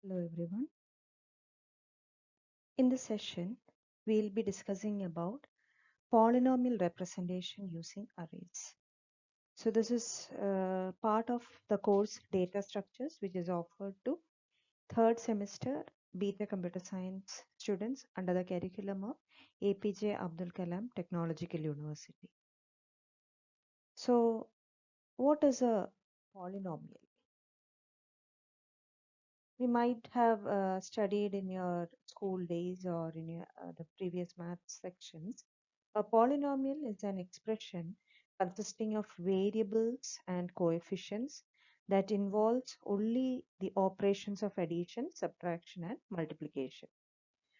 Hello everyone. In this session, we'll be discussing about polynomial representation using arrays. So this is part of the course Data Structures, which is offered to third semester Beta Computer Science students under the curriculum of APJ Abdul Kalam Technological University. So what is a polynomial? We might have studied in your school days or in your, the previous math sections. A polynomial is an expression consisting of variables and coefficients that involves only the operations of addition, subtraction, and multiplication.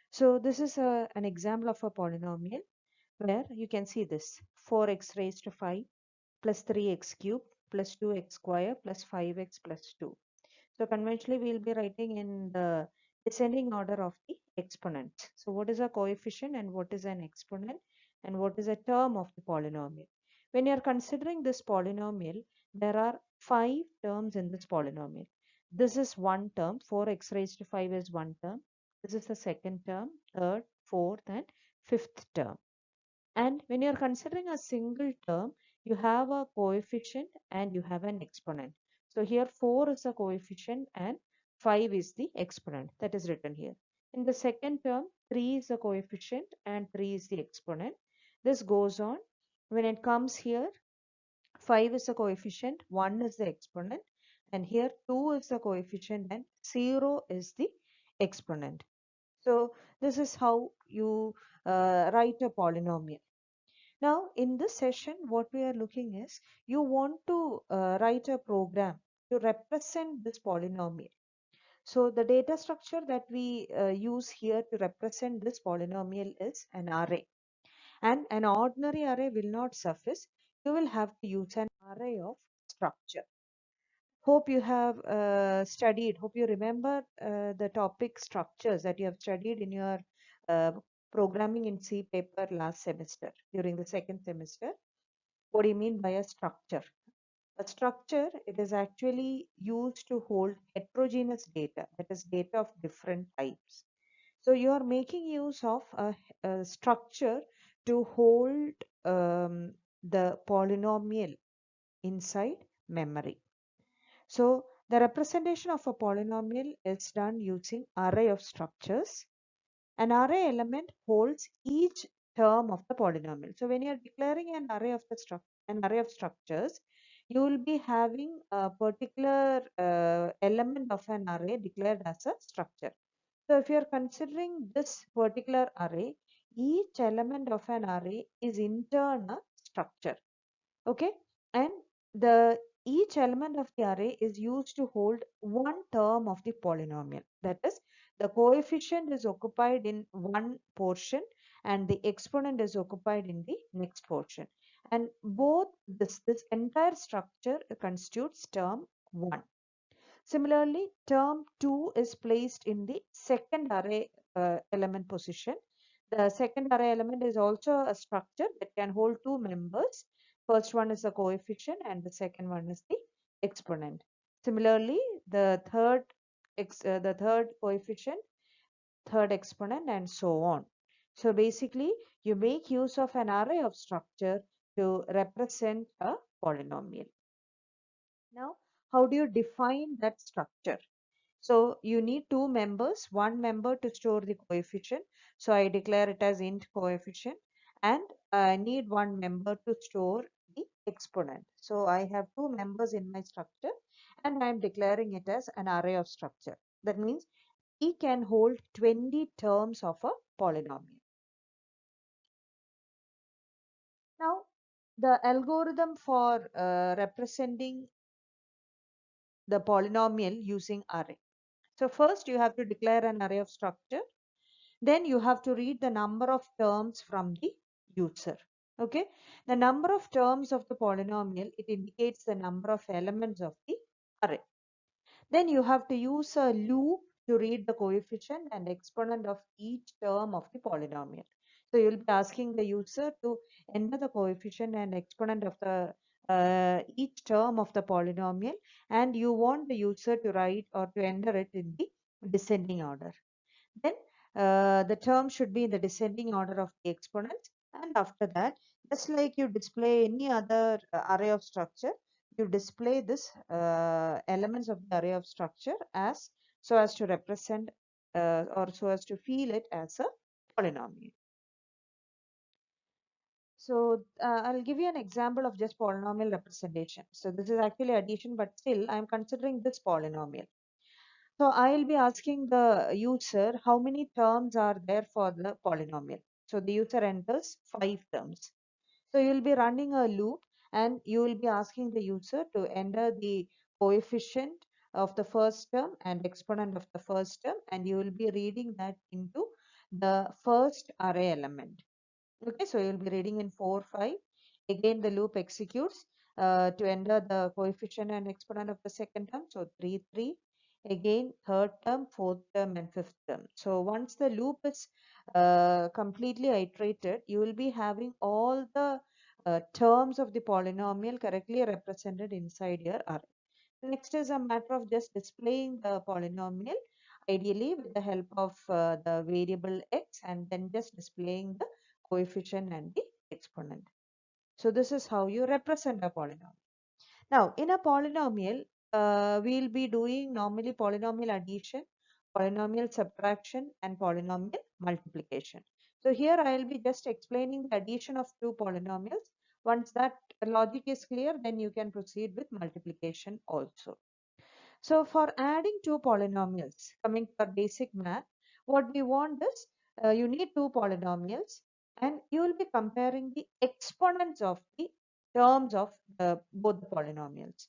So this is an example of a polynomial where you can see this 4x raised to 5 plus 3x cubed plus 2x square plus 5x plus 2. So conventionally, we'll be writing in the descending order of the exponents. So what is a coefficient and what is an exponent and what is a term of the polynomial? When you're considering this polynomial, there are 5 terms in this polynomial. This is one term, 4x raised to 5 is one term. This is the second term, third, fourth, and fifth term. And when you're considering a single term, you have a coefficient and you have an exponent. So here 4 is the coefficient and 5 is the exponent that is written here. In the second term, 3 is the coefficient and 3 is the exponent. This goes on. When it comes here, 5 is the coefficient, 1 is the exponent, and here 2 is the coefficient and 0 is the exponent. So this is how you write a polynomial. Now, in this session, what we are looking is you want to write a program to represent this polynomial. So the data structure that we use here to represent this polynomial is an array. And an ordinary array will not suffice. You will have to use an array of structure. Hope you have hope you remember the topic structures that you have studied in your uh, programming in C paper last semester during the second semester. What do you mean by a structure? A structure, it is actually used to hold heterogeneous data, that is data of different types. So you are making use of a structure to hold the polynomial inside memory. So the representation of a polynomial is done using array of structures. An array element holds each term of the polynomial. So when you are declaring an array of an array of structures, you will be having a particular element of an array declared as a structure. So if you are considering this particular array, each element of an array is in turn a structure. Okay, and the each element of the array is used to hold one term of the polynomial. That is, the coefficient is occupied in one portion and the exponent is occupied in the next portion. And both this entire structure constitutes term 1. Similarly, term 2 is placed in the second array element position. The second array element is also a structure that can hold two members. First one is the coefficient and the second one is the exponent. Similarly, the third coefficient, third exponent, and so on. So basically, you make use of an array of structure to represent a polynomial. Now, how do you define that structure? So you need two members, one member to store the coefficient. So I declare it as int coefficient, and I need one member to store the exponent. So I have two members in my structure and I'm declaring it as an array of structure. That means we can hold 20 terms of a polynomial. Now, the algorithm for representing the polynomial using array. So first you have to declare an array of structure. Then you have to read the number of terms from the user. Okay, the number of terms of the polynomial, it indicates the number of elements of the array. Then you have to use a loop to read the coefficient and exponent of each term of the polynomial. So you will be asking the user to enter the coefficient and exponent of the each term of the polynomial, and you want the user to write or to enter it in the descending order. Then the term should be in the descending order of the exponents. And after that, just like you display any other array of structure, you display this elements of the array of structure as so as to represent or so as to feel it as a polynomial. So I'll give you an example of just polynomial representation. So this is actually addition, but still I'm considering this polynomial. So I'll be asking the user how many terms are there for the polynomial. So the user enters 5 terms. So you'll be running a loop and you will be asking the user to enter the coefficient of the first term and exponent of the first term, and you will be reading that into the first array element. Okay, so you'll be reading in 4, 5. Again, the loop executes to enter the coefficient and exponent of the second term. So 3, 3. Again, third term, fourth term, and fifth term. So once the loop is completely iterated, you will be having all the terms of the polynomial correctly represented inside your array. Next is a matter of just displaying the polynomial, ideally with the help of the variable x, and then just displaying the coefficient and the exponent. So this is how you represent a polynomial. Now, in a polynomial, we'll be doing normally polynomial addition, polynomial subtraction, and polynomial multiplication. So here I'll be just explaining the addition of two polynomials. Once that logic is clear, then you can proceed with multiplication also. So for adding two polynomials, coming to our basic math, what we want is you need two polynomials and you will be comparing the exponents of the terms of both the polynomials.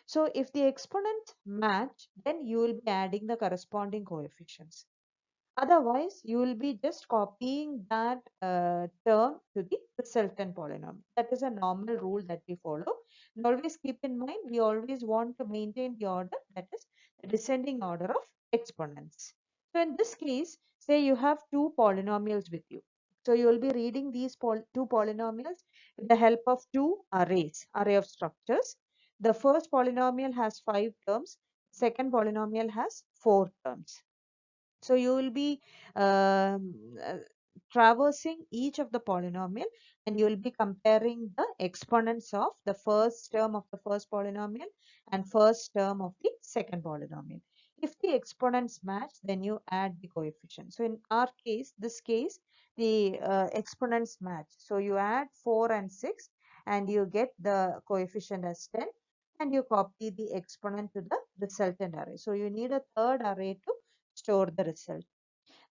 So if the exponents match, then you will be adding the corresponding coefficients. Otherwise, you will be just copying that term to the resultant polynomial. That is a normal rule that we follow. And always keep in mind, we always want to maintain the order, that is the descending order of exponents. So in this case, say you have two polynomials with you. So you will be reading these two polynomials with the help of two array of structures. The first polynomial has 5 terms. Second polynomial has 4 terms. So you will be traversing each of the polynomial and you will be comparing the exponents of the first term of the first polynomial and first term of the second polynomial. If the exponents match, then you add the coefficient. So in our case, this case, the exponents match. So you add 4 and 6 and you get the coefficient as 10 and you copy the exponent to the resultant array. So you need a third array to store the result.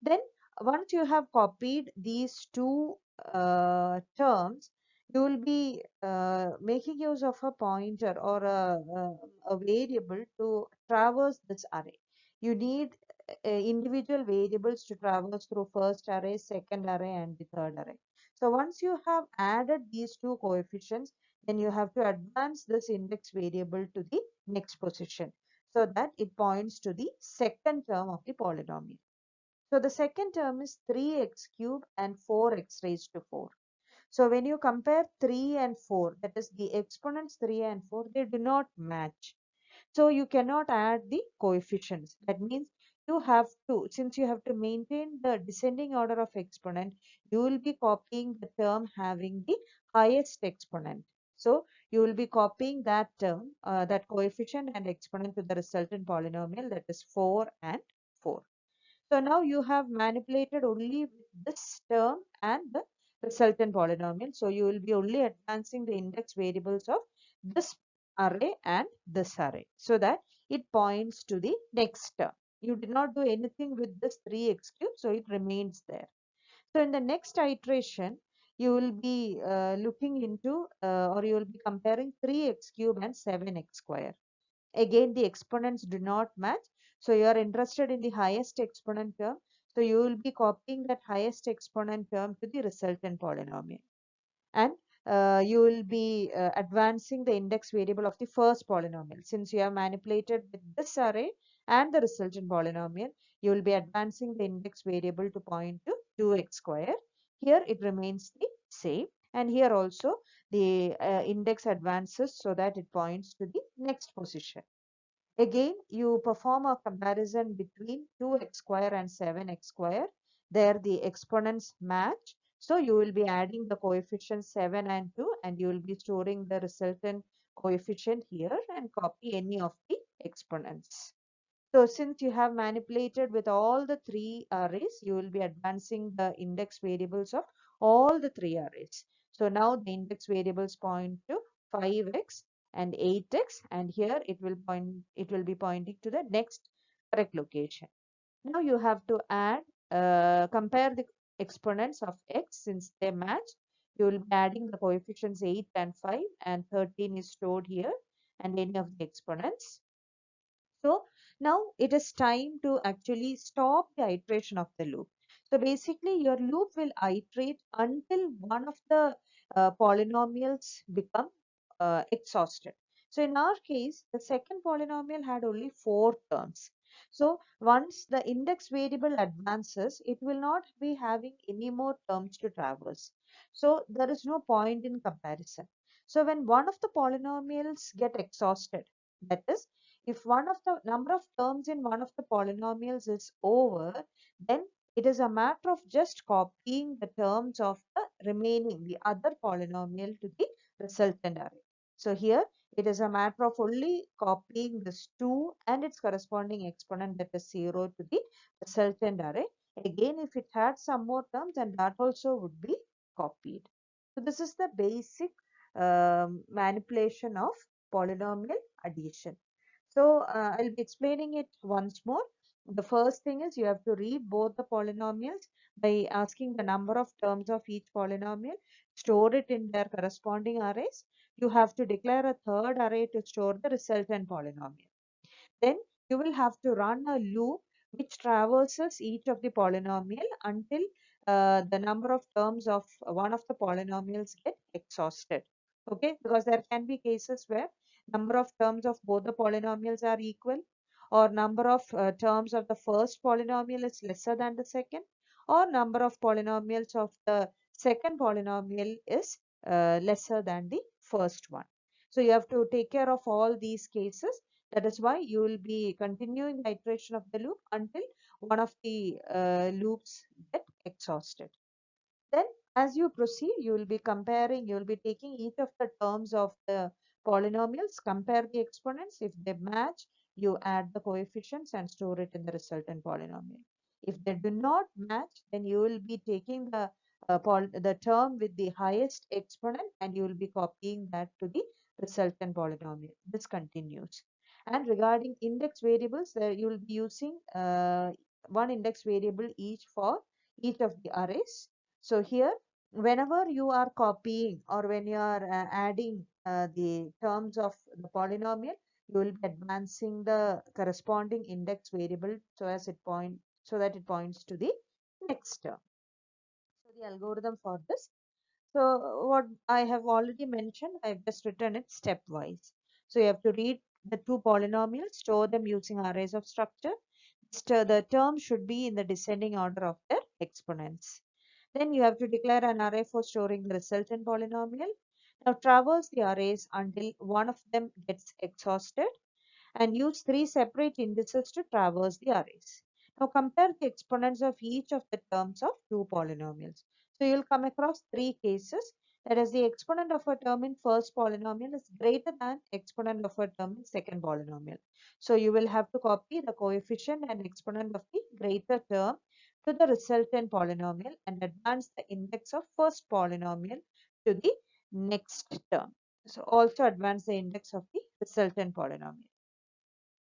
Then once you have copied these two terms, you will be making use of a pointer or a variable to traverse this array. You need individual variables to traverse through first array, second array, and the third array. So once you have added these two coefficients, then you have to advance this index variable to the next position so that it points to the second term of the polynomial. So the second term is 3x cubed and 4x raised to 4. So when you compare 3 and 4, that is the exponents 3 and 4, they do not match. So you cannot add the coefficients. That means you have to, since you have to maintain the descending order of exponent, you will be copying the term having the highest exponent. So you will be copying that term, that coefficient and exponent to the resultant polynomial, that is 4 and 4. So now you have manipulated only this term and the resultant polynomial. So you will be only advancing the index variables of this array and this array so that it points to the next term. You did not do anything with this 3x cube, so it remains there. So in the next iteration, you will be looking into or you will be comparing 3x cube and 7x square. Again, the exponents do not match. So you are interested in the highest exponent term. So you will be copying that highest exponent term to the resultant polynomial. And you will be advancing the index variable of the first polynomial. Since you have manipulated with this array and the resultant polynomial, you will be advancing the index variable to point to 2x square. Here it remains the same. And here also the index advances so that it points to the next position. Again, you perform a comparison between 2x square and 7x square. There the exponents match. So you will be adding the coefficients 7 and 2 and you will be storing the resultant coefficient here and copy any of the exponents. So since you have manipulated with all the three arrays, you will be advancing the index variables of all the three arrays. So now the index variables point to 5x and 8x, and here it will be pointing to the next correct location. Now you have to compare the exponents of x since they match. You will be adding the coefficients 8 and 5, and 13 is stored here, and any of the exponents. So now it is time to actually stop the iteration of the loop. So basically your loop will iterate until one of the polynomials become exhausted. So in our case, the second polynomial had only 4 terms. So once the index variable advances, it will not be having any more terms to traverse. So there is no point in comparison. So when one of the polynomials get exhausted, that is, if one of the number of terms in one of the polynomials is over, then it is a matter of just copying the terms of the other polynomial to the resultant array. So here it is a matter of only copying this 2 and its corresponding exponent, that is 0, to the resultant array. Again, if it had some more terms, then that also would be copied. So this is the basic manipulation of polynomial addition. So I'll be explaining it once more. The first thing is you have to read both the polynomials by asking the number of terms of each polynomial, store it in their corresponding arrays. You have to declare a third array to store the resultant polynomial. Then you will have to run a loop which traverses each of the polynomial until the number of terms of one of the polynomials get exhausted. Okay, because there can be cases where number of terms of both the polynomials are equal, or number of terms of the first polynomial is lesser than the second, or number of polynomials of the second polynomial is lesser than the first one. So you have to take care of all these cases. That is why you will be continuing the iteration of the loop until one of the loops get exhausted. Then as you proceed, you will be taking each of the terms of the polynomials, compare the exponents. If they match, you add the coefficients and store it in the resultant polynomial. If they do not match, then you will be taking the term with the highest exponent and you will be copying that to the resultant polynomial. This continues. And regarding index variables, you will be using one index variable each for each of the arrays. So here, whenever you are copying or when you are adding the terms of the polynomial, you will be advancing the corresponding index variable so that it points to the next term. So the algorithm for this. So what I have already mentioned, I've just written it stepwise. So you have to read the two polynomials, store them using arrays of structure. The term should be in the descending order of their exponents. Then you have to declare an array for storing the resultant polynomial. Now traverse the arrays until one of them gets exhausted and use 3 separate indices to traverse the arrays. Now compare the exponents of each of the terms of two polynomials. So you'll come across 3 cases. That is, the exponent of a term in first polynomial is greater than exponent of a term in second polynomial. So you will have to copy the coefficient and exponent of the greater term to the resultant polynomial and advance the index of first polynomial to the next term. So also advance the index of the resultant polynomial.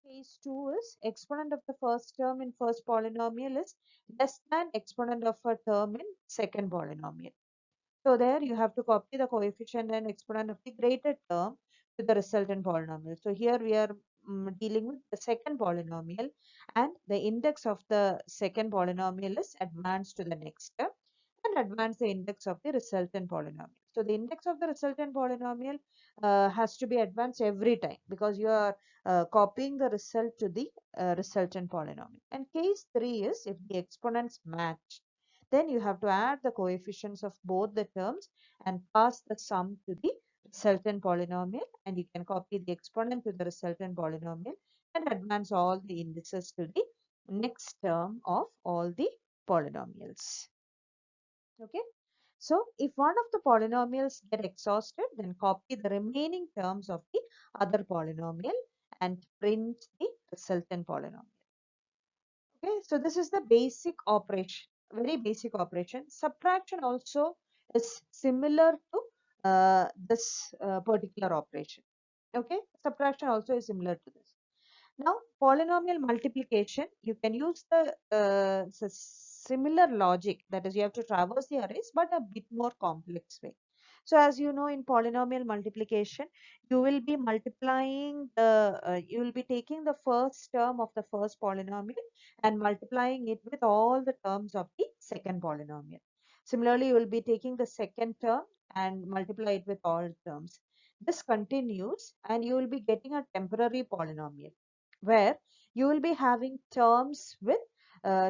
Case 2 is exponent of the first term in first polynomial is less than exponent of a term in second polynomial. So there you have to copy the coefficient and exponent of the greater term to the resultant polynomial. So here we are dealing with the second polynomial and the index of the second polynomial is advanced to the next term and advance the index of the resultant polynomial. So the index of the resultant polynomial has to be advanced every time because you are copying the result to the resultant polynomial. And case 3 is if the exponents match, then you have to add the coefficients of both the terms and pass the sum to the resultant polynomial, and you can copy the exponent to the resultant polynomial and advance all the indices to the next term of all the polynomials. Okay. So if one of the polynomials get exhausted, then copy the remaining terms of the other polynomial and print the resultant polynomial. Okay, so this is the basic operation, very basic operation. Subtraction also is similar to this particular operation. Okay, subtraction also is similar to this. Now, polynomial multiplication, you can use the similar logic, that is, you have to traverse the arrays, but a bit more complex way. So, as you know, in polynomial multiplication, you will be multiplying you will be taking the first term of the first polynomial and multiplying it with all the terms of the second polynomial. Similarly, you will be taking the second term and multiply it with all terms. This continues, and you will be getting a temporary polynomial where you will be having terms with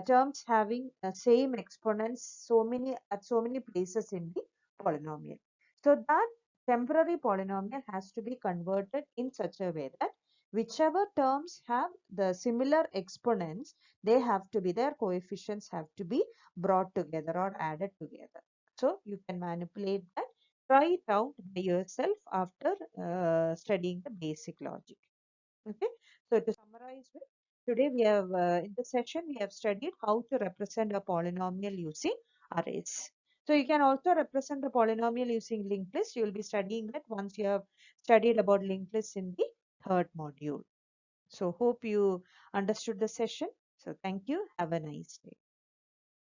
terms having same exponents so many places in the polynomial. So that temporary polynomial has to be converted in such a way that whichever terms have the similar exponents, they have to be, their coefficients have to be brought together or added together. So you can manipulate that. Try it out by yourself after studying the basic logic. Okay, so to summarize with, today we have in this session we have studied how to represent a polynomial using arrays. So you can also represent a polynomial using linked list. You will be studying that once you have studied about linked list in the third module. So hope you understood the session. So thank you. Have a nice day.